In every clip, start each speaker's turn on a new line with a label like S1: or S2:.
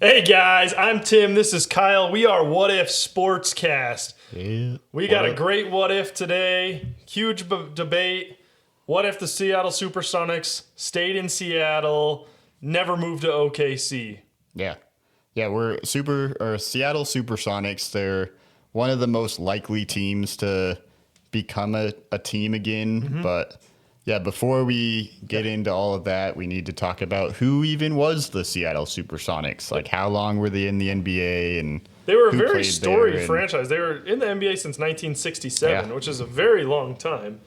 S1: Hey guys, I'm Tim. This is Kyle. We are What If Sportscast.
S2: Yeah.
S1: We got a great what if today. Huge debate. What if the Seattle Supersonics stayed in Seattle, never moved to OKC?
S2: Yeah. We're Seattle Supersonics. They're one of the most likely teams to become a team again.
S1: Mm-hmm.
S2: But yeah, before we get into all of that, we need to talk about who even was the Seattle Supersonics. Like, how long were they in the NBA? And
S1: They were a
S2: who
S1: very
S2: played
S1: storied
S2: there, and-
S1: franchise. They were in the NBA since 1967,
S2: Yeah.
S1: which is a very long time.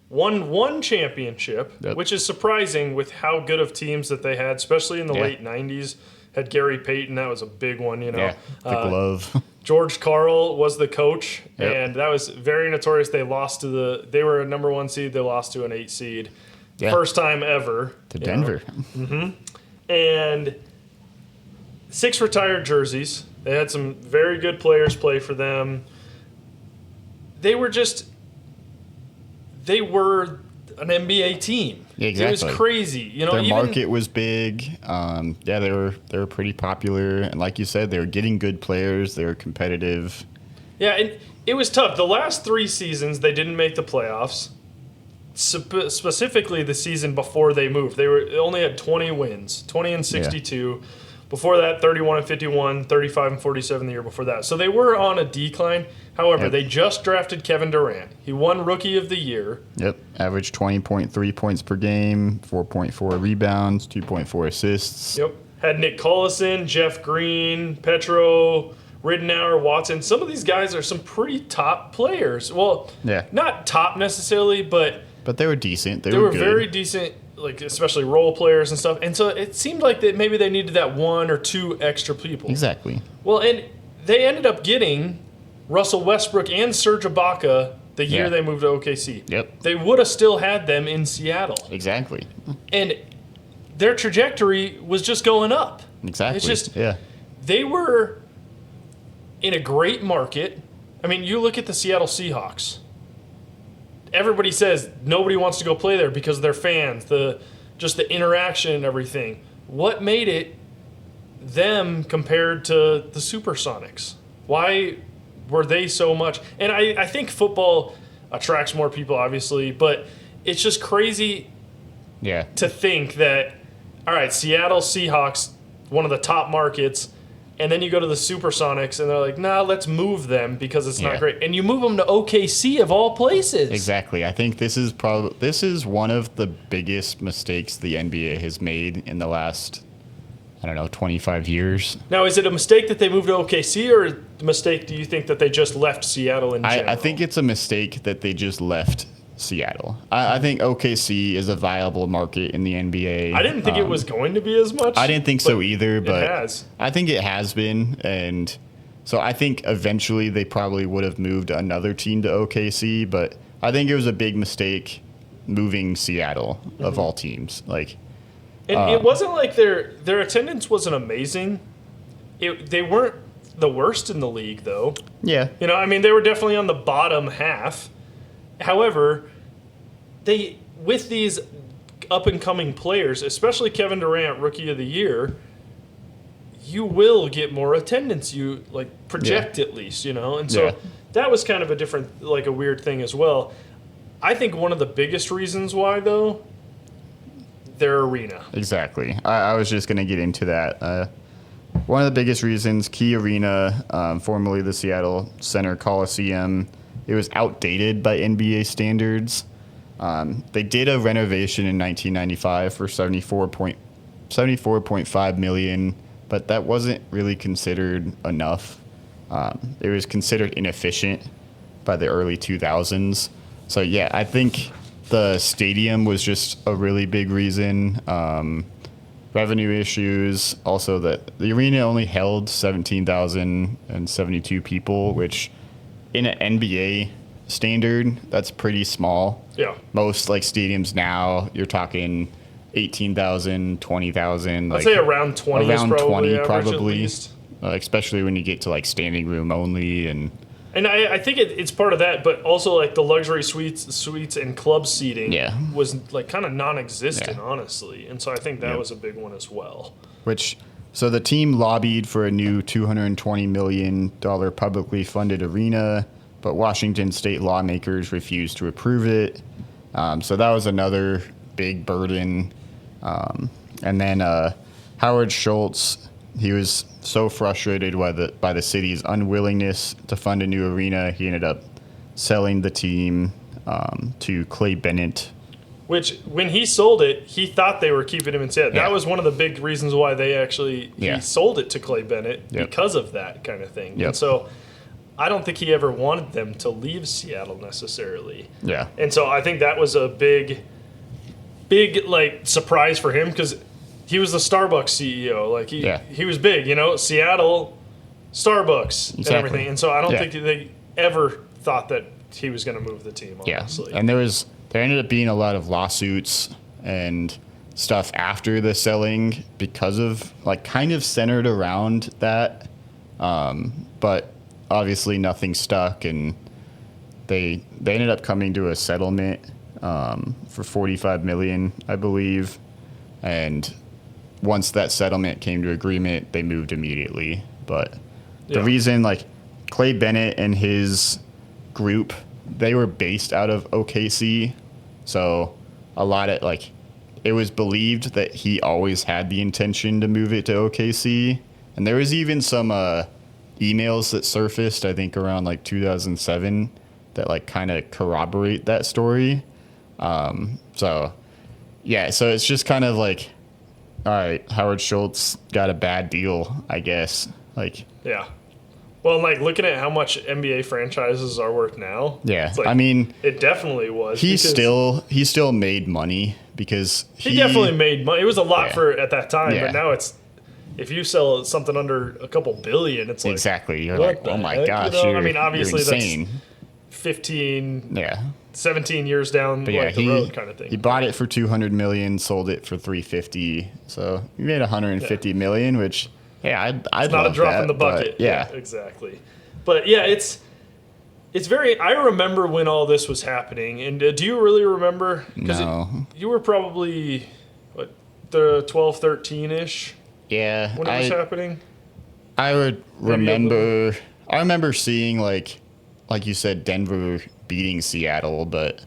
S1: Won one championship,
S2: Yep.
S1: which is surprising with how good of teams that they had, especially in the late 90s. Had Gary Payton, that was a big one, you know.
S2: Yeah, the glove.
S1: George Karl was the coach,
S2: Yep.
S1: and that was very notorious. They were a number 1 seed. They lost to an 8 seed.
S2: Yeah.
S1: First time ever.
S2: To Denver.
S1: And 6 retired jerseys. They had some very good players play for them. They were an NBA team.
S2: Yeah,
S1: It was
S2: exactly.
S1: crazy. You know,
S2: Their
S1: even
S2: market was big. They were pretty popular, and like you said, they were getting good players. They were competitive.
S1: Yeah, and it was tough. The last 3 seasons, they didn't make the playoffs. Specifically, the season before they moved, they only had 20 wins, 20 and 62. Before that, 31 and 51, 35 and 47 the year before that. So they were on a decline. However,
S2: Yep.
S1: they just drafted Kevin Durant. He won Rookie of the Year.
S2: Yep, averaged 20.3 points per game, 4.4 rebounds, 2.4 assists.
S1: Yep. Had Nick Collison, Jeff Green, Petro, Ridenour, Watson. Some of these guys are some pretty top players. Well,
S2: Yeah.
S1: not top necessarily, but
S2: But they were decent. They
S1: they
S2: were
S1: were
S2: good.
S1: very decent, like especially role players and stuff. And so it seemed like that maybe they needed that 1 or 2 extra people.
S2: Exactly.
S1: Well, and they ended up getting Russell Westbrook and Serge Ibaka the year
S2: Yeah.
S1: they moved to OKC.
S2: Yep.
S1: They would have still had them in Seattle.
S2: Exactly.
S1: And their trajectory was just going up.
S2: Exactly.
S1: It's just
S2: yeah.
S1: they were in a great market. I mean, you look at the Seattle Seahawks. Everybody says nobody wants to go play there because of their fans, just the interaction and everything. What made it them compared to the Supersonics? Why were they so much? And I think football attracts more people, obviously, but it's just crazy
S2: Yeah.
S1: to think that, all right, Seattle Seahawks, one of the top markets, and then you go to the Supersonics, and they're like, nah, let's move them because it's
S2: Yeah.
S1: not great. And you move them to OKC of all places.
S2: Exactly. I think this is one of the biggest mistakes the NBA has made in the last, 25 years.
S1: Now, is it a mistake that they moved to OKC, or a mistake do you think that they just left Seattle in general?
S2: I think it's a mistake that they just left Seattle. I think OKC is a viable market in the NBA.
S1: I didn't think it was going to be as much.
S2: I didn't think so either, but
S1: it has.
S2: I think it has been, and so I think eventually they probably would have moved another team to OKC, but I think it was a big mistake moving Seattle of all teams. Like,
S1: And it wasn't like their attendance wasn't amazing. They weren't the worst in the league, though.
S2: yeah,
S1: You know, I mean, they were definitely on the bottom half. However, with these up-and-coming players, especially Kevin Durant, Rookie of the Year, you will get more attendance. You, project at least, you know? And so
S2: Yeah.
S1: that was kind of a weird thing as well. I think one of the biggest reasons why, though, their arena.
S2: exactly. I was just going to get into that. One of the biggest reasons, Key Arena, formerly the Seattle Center Coliseum, it was outdated by NBA standards. They did a renovation in 1995 for $74.5 million, but that wasn't really considered enough. It was considered inefficient by the early 2000s. So yeah, I think the stadium was just a really big reason. Revenue issues, also that the arena only held 17,072 people, which in an NBA standard, that's pretty small.
S1: Yeah.
S2: Most stadiums now, you're talking 18,000, 20,000.
S1: I'd say around 20 is
S2: around
S1: probably
S2: 20
S1: average
S2: probably.
S1: at least.
S2: Especially when you get to standing room only and
S1: And I think it's part of that, but also the luxury suites and club seating was kind of non-existent,
S2: Yeah.
S1: honestly. And so I think that
S2: Yep.
S1: was a big one as well.
S2: which So the team lobbied for a new $220 million publicly funded arena, but Washington state lawmakers refused to approve it. So that was another big burden. And then Howard Schultz, he was so frustrated by the city's unwillingness to fund a new arena, he ended up selling the team to Clay Bennett.
S1: Which, when he sold it, he thought they were keeping him in Seattle.
S2: Yeah.
S1: That was one of the big reasons why he sold it to Clay Bennett,
S2: Yep.
S1: because of that kind of thing.
S2: Yep.
S1: And so I don't think he ever wanted them to leave Seattle necessarily.
S2: Yeah.
S1: And so I think that was a big like surprise for him, because he was the Starbucks CEO. Like he was big, Seattle, Starbucks, and everything. And so I don't think they ever thought that he was going to move the team, honestly.
S2: Yeah. And there ended up being a lot of lawsuits and stuff after the selling because of, like, kind of centered around that. But obviously nothing stuck, and they ended up coming to a settlement for $45 million, I believe. And once that settlement came to agreement, they moved immediately. But the reason, like, Clay Bennett and his group, they were based out of OKC. So a lot of, like, it was believed that he always had the intention to move it to OKC. And there was even some emails that surfaced, I think, around, like, 2007 that, like, kind of corroborate that story. So it's just kind of like, all right, Howard Schultz got a bad deal, I guess. Like,
S1: yeah. Well, like, looking at how much NBA franchises are worth now.
S2: Yeah,
S1: it's like,
S2: I mean,
S1: it definitely was.
S2: He still made money because
S1: he definitely made money. It was a lot for at that time,
S2: Yeah.
S1: but now it's, if you sell something under a couple billion, it's like,
S2: exactly. You're
S1: what
S2: like, oh my
S1: heck,
S2: gosh,
S1: I mean, obviously
S2: you're insane.
S1: That's 15,
S2: Yeah.
S1: 17 years down the road kind of thing.
S2: He bought it for $200 million, sold it for $350. So he made $150 million, which, I'd
S1: it's not a drop in the bucket.
S2: Yeah,
S1: exactly. But yeah, it's very. I remember when all this was happening, and do you really remember?
S2: No.
S1: You were probably the 12, 13-ish.
S2: Yeah,
S1: when it was happening.
S2: I would remember. I remember seeing like you said, Denver beating Seattle, but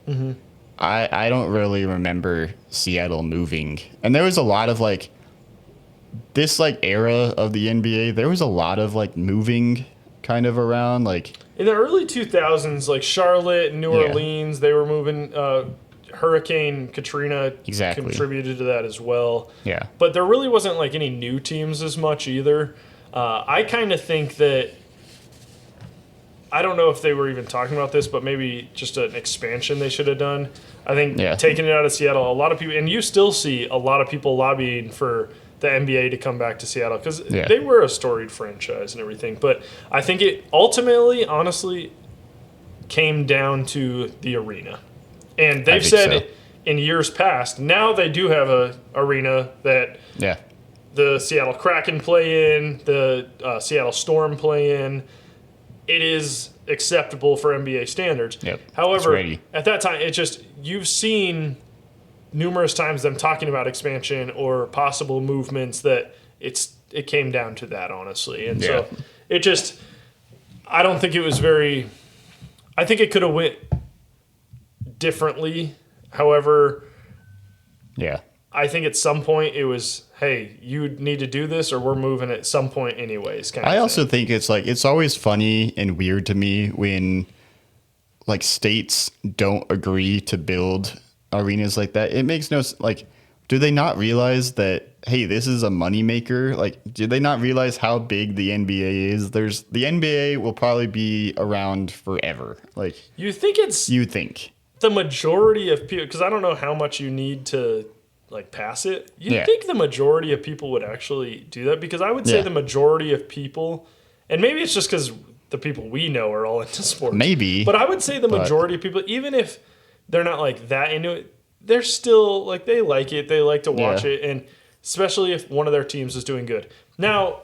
S2: I don't really remember Seattle moving. And there was a lot of like this like era of the NBA. There was a lot of like moving kind of around, like
S1: in the early 2000s, like Charlotte and New Orleans, they were moving. Hurricane Katrina contributed to that as well.
S2: Yeah,
S1: but there really wasn't like any new teams as much either. I kind of think that, I don't know if they were even talking about this, but maybe just an expansion they should have done. I think taking it out of Seattle, a lot of people, and you still see a lot of people lobbying for the NBA to come back to Seattle because they were a storied franchise and everything. But I think it ultimately, honestly, came down to the arena. And they've said in years past, now they do have a arena that the Seattle Kraken play in, the Seattle Storm play in. It is acceptable for NBA standards.
S2: Yep.
S1: However, at that time, you've seen numerous times them talking about expansion or possible movements that it came down to that, honestly. And so I don't think it was very, I think it could have went differently. However, I think at some point it was, hey, you need to do this or we're moving at some point anyways.
S2: I also think it's like, it's always funny and weird to me when like states don't agree to build arenas like that. It makes no, like, do they not realize that, hey, this is a moneymaker? Like, do they not realize how big the NBA is? The NBA will probably be around forever. Like,
S1: you think the majority of people, because I don't know how much you need to like pass it. You think the majority of people would actually do that? Because I would say the majority of people, and maybe it's just because the people we know are all into sports.
S2: Maybe.
S1: But I would say the majority of people, even if they're not like that into it, they're still like, they like it. They like to watch it. And especially if one of their teams is doing good. Now,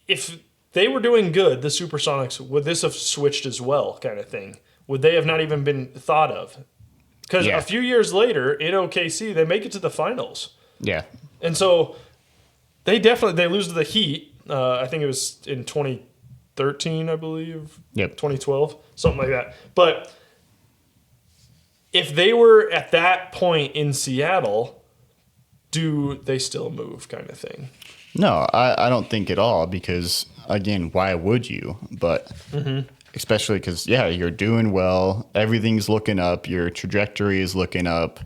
S1: if they were doing good, the Supersonics, would this have switched as well kind of thing? Would they have not even been thought of? Because a few years later in OKC, they make it to the finals.
S2: Yeah.
S1: And so They lose to the Heat. I think it was in 2013, I believe.
S2: Yep.
S1: 2012, something like that. But if they were at that point in Seattle, do they still move, kind of thing?
S2: No, I don't think at all, because again, why would you? But especially because, yeah, you're doing well. Everything's looking up. Your trajectory is looking up.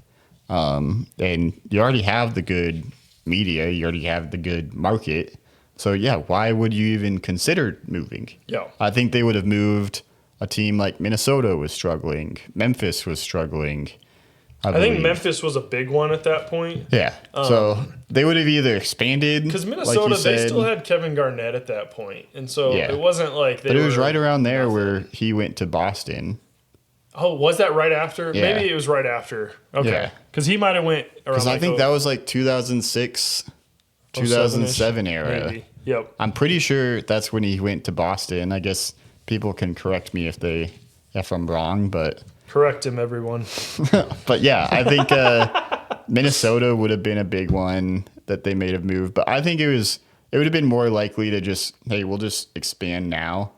S2: And you already have the good media. You already have the good market. So, yeah, why would you even consider moving?
S1: Yeah.
S2: I think they would have moved. A team like Minnesota was struggling. Memphis was struggling. I
S1: think
S2: believe.
S1: Memphis was a big one at that point.
S2: Yeah. So they would have either expanded.
S1: Because Minnesota,
S2: like you said,
S1: they still had Kevin Garnett at that point. And so
S2: Yeah.
S1: it wasn't like they
S2: But it was
S1: were
S2: right around there
S1: nothing.
S2: where he went to Boston.
S1: Oh, was that right after?
S2: Yeah.
S1: Maybe it was right after. Okay.
S2: Yeah.
S1: Because he might have went around
S2: Because I think that was like 2006, 2007 era.
S1: Maybe. Yep.
S2: I'm pretty sure that's when he went to Boston. I guess people can correct me if I'm wrong, but
S1: Correct him, everyone.
S2: but yeah, I think Minnesota would have been a big one that they may have moved. But I think it would have been more likely to just, hey, we'll just expand now.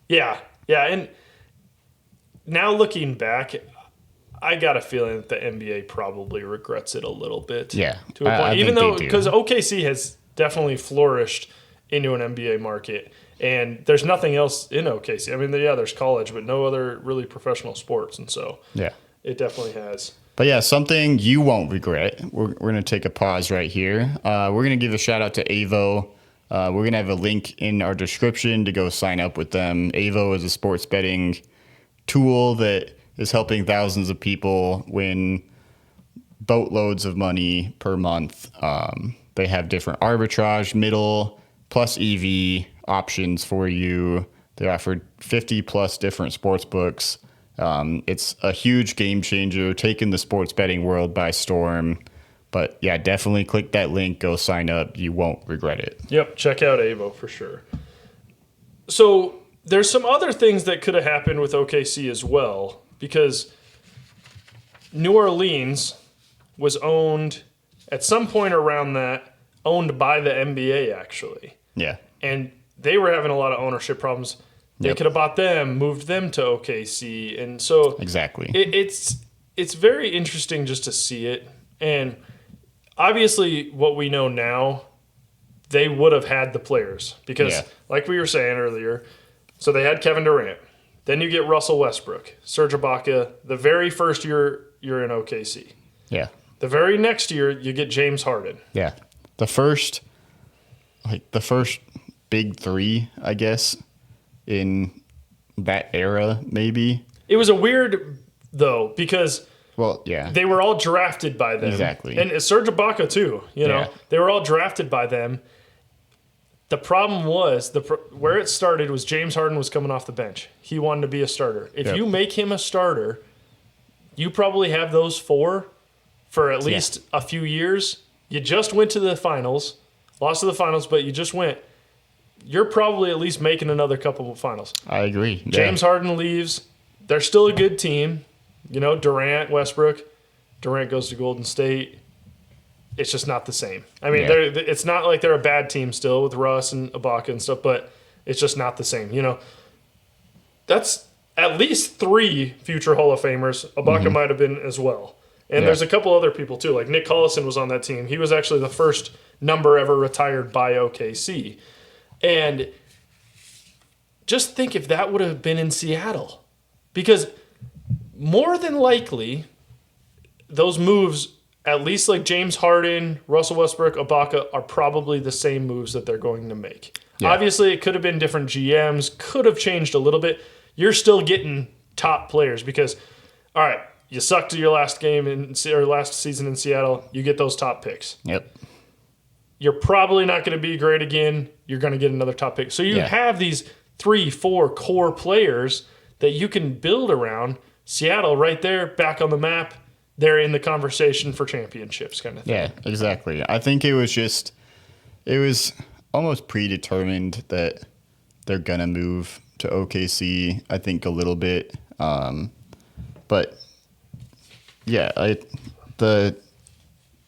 S1: Yeah. Yeah. And now looking back, I got a feeling that the NBA probably regrets it a little bit.
S2: Yeah,
S1: To a point.
S2: I
S1: Even
S2: think
S1: though,
S2: they do.
S1: because OKC has definitely flourished into an NBA market. And there's nothing else in OKC. I mean, yeah, there's college, but no other really professional sports. And so
S2: Yeah.
S1: it definitely has.
S2: But yeah, something you won't regret. We're going to take a pause right here. We're going to give a shout out to Avo. We're going to have a link in our description to go sign up with them. Avo is a sports betting tool that is helping thousands of people win boatloads of money per month. They have different arbitrage, middle, plus EV options for you. They offer 50 plus different sports books. It's a huge game changer, taking the sports betting world by storm. But yeah, definitely click that link, go sign up. You won't regret it.
S1: Yep, check out Avo for sure. So there's some other things that could have happened with OKC as well, because New Orleans was owned at some point around that, owned by the NBA actually.
S2: Yeah.
S1: And they were having a lot of ownership problems. They
S2: Yep.
S1: could have bought them, moved them to OKC. And so
S2: Exactly.
S1: it's very interesting just to see it. And obviously what we know now, they would have had the players. Because
S2: Yeah.
S1: like we were saying earlier, so they had Kevin Durant. Then you get Russell Westbrook, Serge Ibaka. The very first year you're in OKC.
S2: Yeah.
S1: The very next year you get James Harden.
S2: Yeah. The first big three, I guess, in that era, maybe.
S1: It was a weird, though, because
S2: Well, yeah.
S1: they were all drafted by them.
S2: Exactly.
S1: And Serge Ibaka, too. You know,
S2: Yeah.
S1: they were all drafted by them. The problem was, where it started was James Harden was coming off the bench. He wanted to be a starter. If
S2: Yep.
S1: you make him a starter, you probably have those four for at least a few years. You just went to the finals, lost to the finals, but you just went. You're probably at least making another couple of finals.
S2: I agree. Yeah.
S1: James Harden leaves. They're still a good team. You know, Durant, Westbrook. Durant goes to Golden State. It's just not the same. I mean,
S2: Yeah.
S1: it's not like they're a bad team still with Russ and Ibaka and stuff, but it's just not the same. You know, that's at least 3 future Hall of Famers. Ibaka might have been as well. And
S2: Yeah.
S1: there's a couple other people too. Like Nick Collison was on that team. He was actually the first number ever retired by OKC. And just think if that would have been in Seattle. Because more than likely, those moves, at least like James Harden, Russell Westbrook, Ibaka, are probably the same moves that they're going to make.
S2: Yeah.
S1: Obviously, it could have been different GMs, could have changed a little bit. You're still getting top players because, all right, you sucked your last game or last season in Seattle, you get those top picks.
S2: Yep.
S1: You're probably not going to be great again. You're going to get another top pick. So you
S2: Yeah.
S1: have these 3-4 core players that you can build around. Seattle right there, back on the map. They're in the conversation for championships kind of thing.
S2: Yeah, exactly. I think it was almost predetermined that they're going to move to OKC, I think a little bit. But yeah, the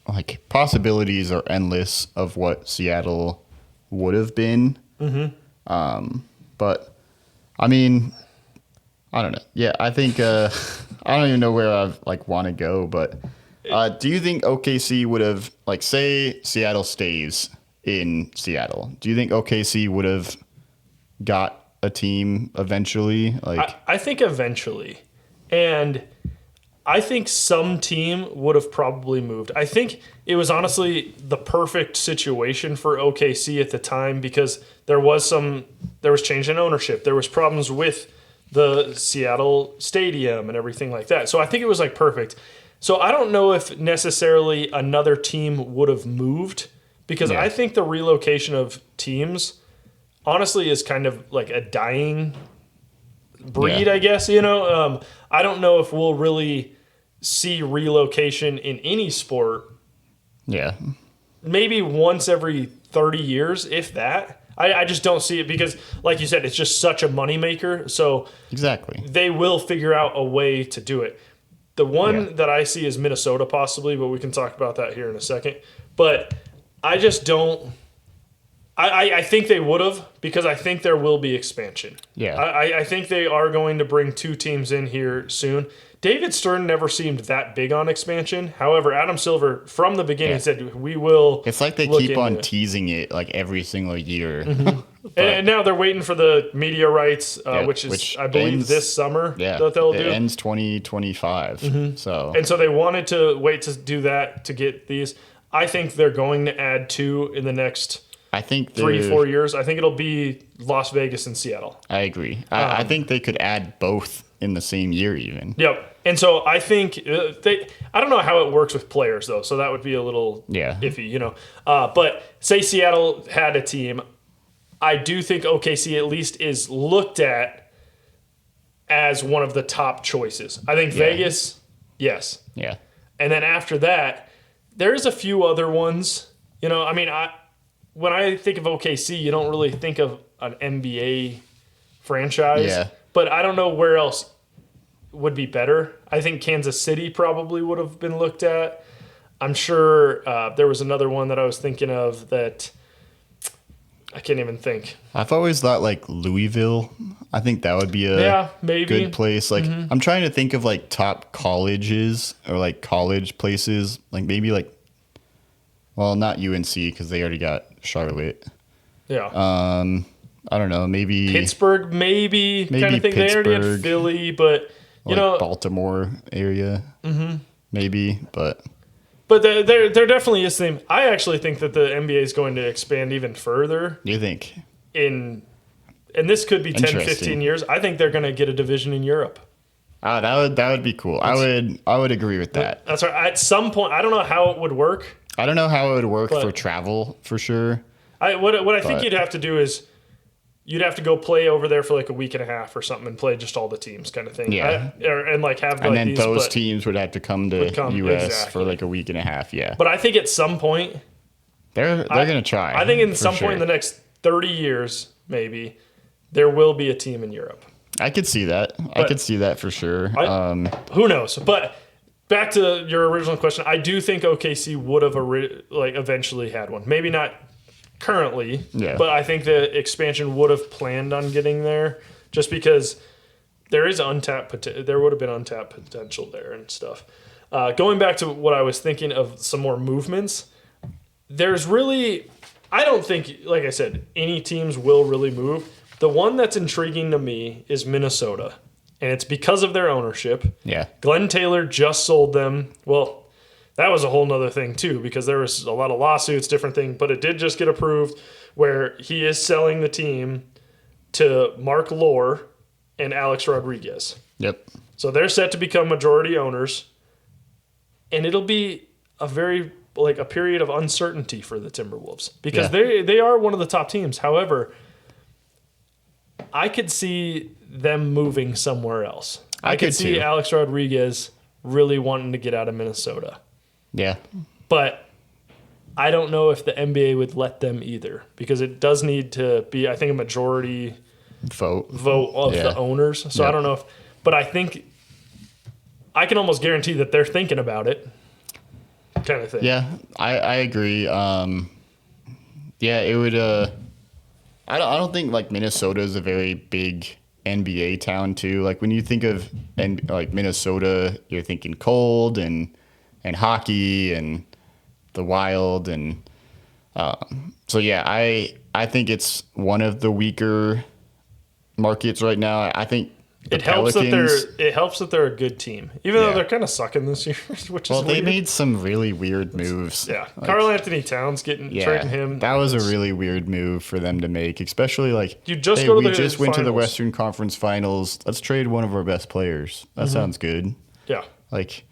S2: like possibilities are endless of what Seattle would have been. But I mean, I don't know. Yeah, I think I don't even know where I like want to go. But do you think OKC would have, like, say Seattle stays in Seattle? Do you think OKC would have got a team eventually? Like,
S1: I think eventually, and I think some team would have probably moved. I think it was honestly the perfect situation for OKC at the time because there was change in ownership. There was problems with the Seattle stadium and everything like that. So I think it was like perfect. So I don't know if necessarily another team would have moved because I think the relocation of teams honestly is kind of like a dying breed, I guess, you know. I don't know if we'll really see relocation in any sport.
S2: Yeah.
S1: Maybe once every 30 years, if that. I just don't see it because, like you said, it's just such a moneymaker. So
S2: Exactly.
S1: they will figure out a way to do it. The one that I see is Minnesota possibly, but we can talk about that here in a second. But I just don't. I think they would have because I think there will be expansion.
S2: Yeah.
S1: I think they are going to bring 2 teams in here soon. David Stern never seemed that big on expansion. However, Adam Silver from the beginning said we will.
S2: It's like they keep on teasing it like every single year.
S1: And now they're waiting for the media rights, which I believe
S2: ends,
S1: this summer that they'll do.
S2: It ends 2025. So
S1: they wanted to wait to do that to get these. I think they're going to add 2 in the next.
S2: I think
S1: 3-4 years. I think it'll be Las Vegas and Seattle.
S2: I agree. I think they could add both in the same year even.
S1: Yep. And so I think I don't know how it works with players though, so that would be a little iffy, you know. But say Seattle had a team, I do think OKC at least is looked at as one of the top choices. I think Vegas, yes.
S2: Yeah.
S1: And then after that, there's a few other ones. You know, I mean, when I think of OKC, you don't really think of an NBA franchise.
S2: Yeah.
S1: But I don't know where else would be better. I think Kansas City probably would have been looked at. I'm sure there was another one that I was thinking of that I can't even think.
S2: I've always thought like Louisville. I think that would be a
S1: maybe
S2: good place. Like I'm trying to think of like top colleges or like college places. Like maybe like, well, not UNC because they already got Charlotte.
S1: Yeah.
S2: I don't know. Maybe
S1: Pittsburgh, maybe kind of thing. They already had Philly, but you know,
S2: Baltimore area, maybe. But
S1: there definitely is thing. I actually think that the NBA is going to expand even further.
S2: You think?
S1: And this could be 10, 15 years. I think they're going to get a division in Europe.
S2: That would be cool. I would agree with that.
S1: That's right. At some point, I don't know how it would work.
S2: I don't know how it would work for travel for sure.
S1: What I think you'd have to do is you'd have to go play over there for like a week and a half or something and play just all the teams kind of thing.
S2: Yeah.
S1: And like have
S2: and
S1: like
S2: then
S1: these,
S2: those teams would have to come to US for like a week and a half. Yeah.
S1: But I think at some point
S2: they're going to try.
S1: I think in some point in the next 30 years maybe there will be a team in Europe.
S2: I could see that. I could see that for sure.
S1: Who knows? But back to your original question, I do think OKC would have eventually had one. Maybe not currently, but I think the expansion would have planned on getting there just because there is there would have been untapped potential there and stuff. Going back to what I was thinking of some more movements, there's really, I don't think, like I said, any teams will really move. The one that's intriguing to me is Minnesota, and it's because of their ownership.
S2: Yeah.
S1: Glenn Taylor just sold them. Well, that was a whole nother thing, too, because there was a lot of lawsuits, different thing, but it did just get approved where he is selling the team to Mark Lohr and Alex Rodriguez.
S2: Yep.
S1: So they're set to become majority owners, and it'll be a period of uncertainty for the Timberwolves because they are one of the top teams. However, I could see them moving somewhere else. I could see too. Alex Rodriguez really wanting to get out of Minnesota.
S2: Yeah.
S1: But I don't know if the NBA would let them either because it does need to be, I think, a majority vote of the owners. So I don't know but I think I can almost guarantee that they're thinking about it kind of thing.
S2: Yeah, I agree. Yeah, it would. I don't think like Minnesota is a very big NBA town too. Like when you think of like Minnesota, you're thinking cold and hockey and the Wild and so yeah, I think it's one of the weaker markets right now. I think
S1: It helps that they're a good team, even though they're kind of sucking this year, which is
S2: they
S1: weird.
S2: made some really weird moves.
S1: Yeah,
S2: like,
S1: Karl Anthony Towns trading him.
S2: That was a really weird move for them to make, especially like
S1: you just
S2: hey,
S1: go to
S2: we
S1: the
S2: just went to the
S1: finals.
S2: Western Conference Finals. Let's trade one of our best players. That sounds good.
S1: Yeah,
S2: Like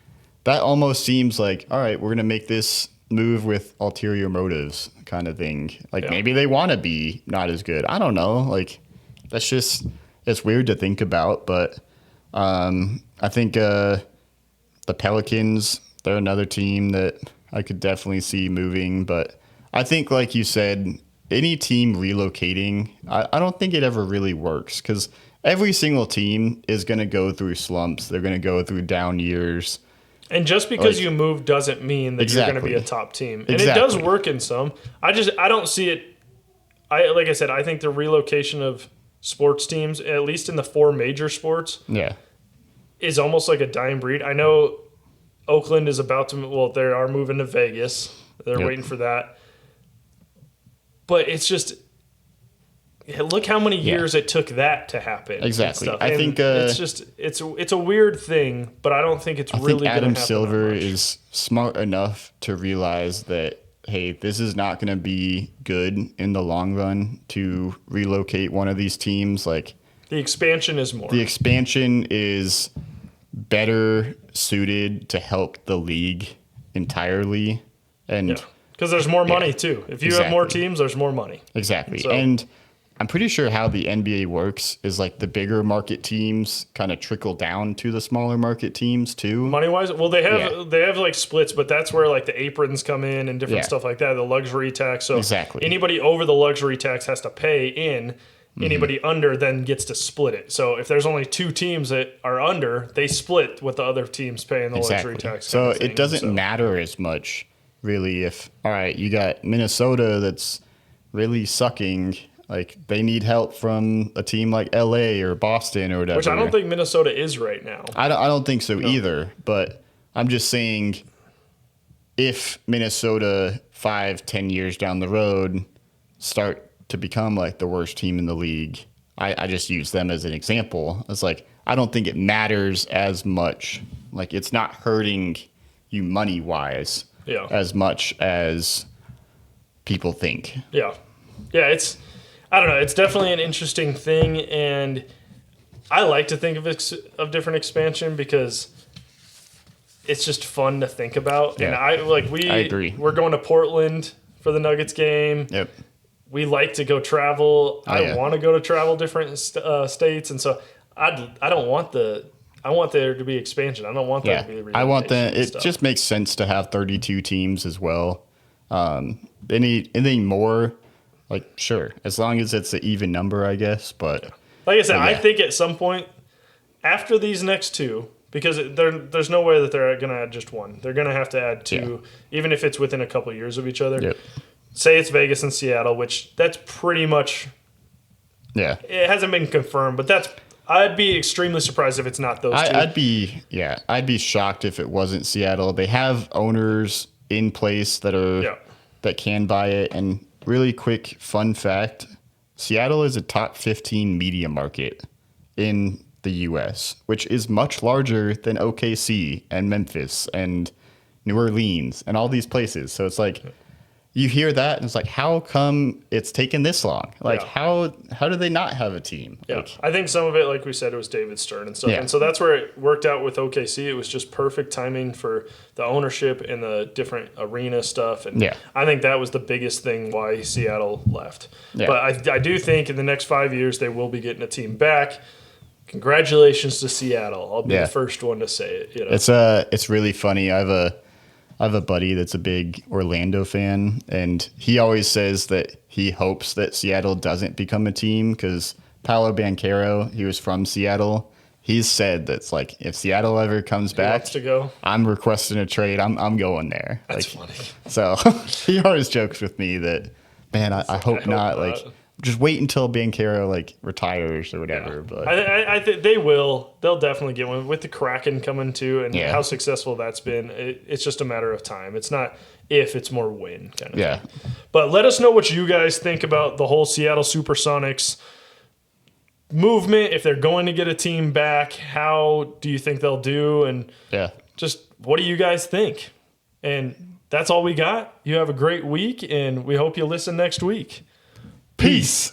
S2: that almost seems like all right, we're gonna make this move with ulterior motives kind of thing. Like maybe they want to be not as good. I don't know. Like that's just it's weird to think about, but. I think the Pelicans, they're another team that I could definitely see moving. But I think, like you said, any team relocating, I don't think it ever really works because every single team is going to go through slumps. They're going to go through down years.
S1: and just because you move doesn't mean that you're going to be a top team. And it does work in some. I don't see it. Like I said, I think the relocation of sports teams, at least in the 4 major sports, is almost like a dying breed. I know Oakland is about to, they are moving to Vegas. They're waiting for that. But it's just, look how many years it took that to happen.
S2: Exactly.
S1: I think it's just, it's a weird thing, but I don't think it's really going to happen.
S2: Adam Silver is smart enough to realize that, hey, this is not going to be good in the long run to relocate one of these teams. Like,
S1: the expansion is more.
S2: The expansion is better suited to help the league entirely. And
S1: because there's more money too. If you have more teams, there's more money.
S2: Exactly. And I'm pretty sure how the NBA works is like the bigger market teams kind of trickle down to the smaller market teams too.
S1: Money wise, well they have like splits, but that's where like the aprons come in and different stuff like that. The luxury tax. So anybody over the luxury tax has to pay in. Anybody under then gets to split it. So if there's only 2 teams that are under, they split what the other teams pay in the luxury tax.
S2: So it doesn't matter as much, really, if, all right, you got Minnesota that's really sucking, like they need help from a team like LA or Boston or whatever.
S1: Which I don't think Minnesota is right now.
S2: I don't think so either, but I'm just saying if Minnesota 5-10 years down the road start to become like the worst team in the league. I just use them as an example. It's like, I don't think it matters as much. Like it's not hurting you money wise as much as people think.
S1: Yeah. I don't know. It's definitely an interesting thing. And I like to think of different expansion because it's just fun to think about. Yeah. And I agree. We're going to Portland for the Nuggets game.
S2: Yep.
S1: We like to go travel. I want to go to travel different states, and so I want there to be expansion. I don't want there to be relocation.
S2: I want it just makes sense to have 32 teams as well. Anything more, like sure, as long as it's an even number, I guess. But
S1: like I said, I think at some point after these next 2, because there's no way that they're going to add just 1. They're going to have to add 2, even if it's within a couple of years of each other.
S2: Yep.
S1: Say it's Vegas and Seattle, which that's pretty much.
S2: Yeah.
S1: It hasn't been confirmed, but I'd be extremely surprised if it's not those 2.
S2: I'd be shocked if it wasn't Seattle. They have owners in place that can buy it. And really quick fun fact, Seattle is a top 15 media market in the US, which is much larger than OKC and Memphis and New Orleans and all these places. So it's like you hear that and it's like, how come it's taken this long? Like how do they not have a team?
S1: Yeah.
S2: Like,
S1: I think some of it, like we said, it was David Stern and stuff. Yeah. And so that's where it worked out with OKC. It was just perfect timing for the ownership and the different arena stuff. And I think that was the biggest thing why Seattle left. Yeah. But I do think in the next 5 years they will be getting a team back. Congratulations to Seattle. I'll be the first one to say it. You know?
S2: It's really funny. I have a buddy that's a big Orlando fan, and he always says that he hopes that Seattle doesn't become a team because Paolo Banchero, he was from Seattle. he's said that's like if Seattle ever comes
S1: He
S2: back,
S1: wants to go.
S2: I'm requesting a trade. I'm going there.
S1: That's
S2: like,
S1: funny.
S2: So he always jokes with me that, man, I hope not. Like, just wait until Banchero like retires or whatever.
S1: Yeah.
S2: But
S1: I think they will. They'll definitely get one with the Kraken coming too, and
S2: Yeah.
S1: how successful that's been. It's just a matter of time. It's not if, it's more when kind of
S2: yeah,
S1: thing. But let us know what you guys think about the whole Seattle Supersonics movement. If they're going to get a team back, how do you think they'll do? And
S2: yeah.
S1: just what do you guys think? And that's all we got. You have a great week, and we hope you listen next week.
S2: Peace.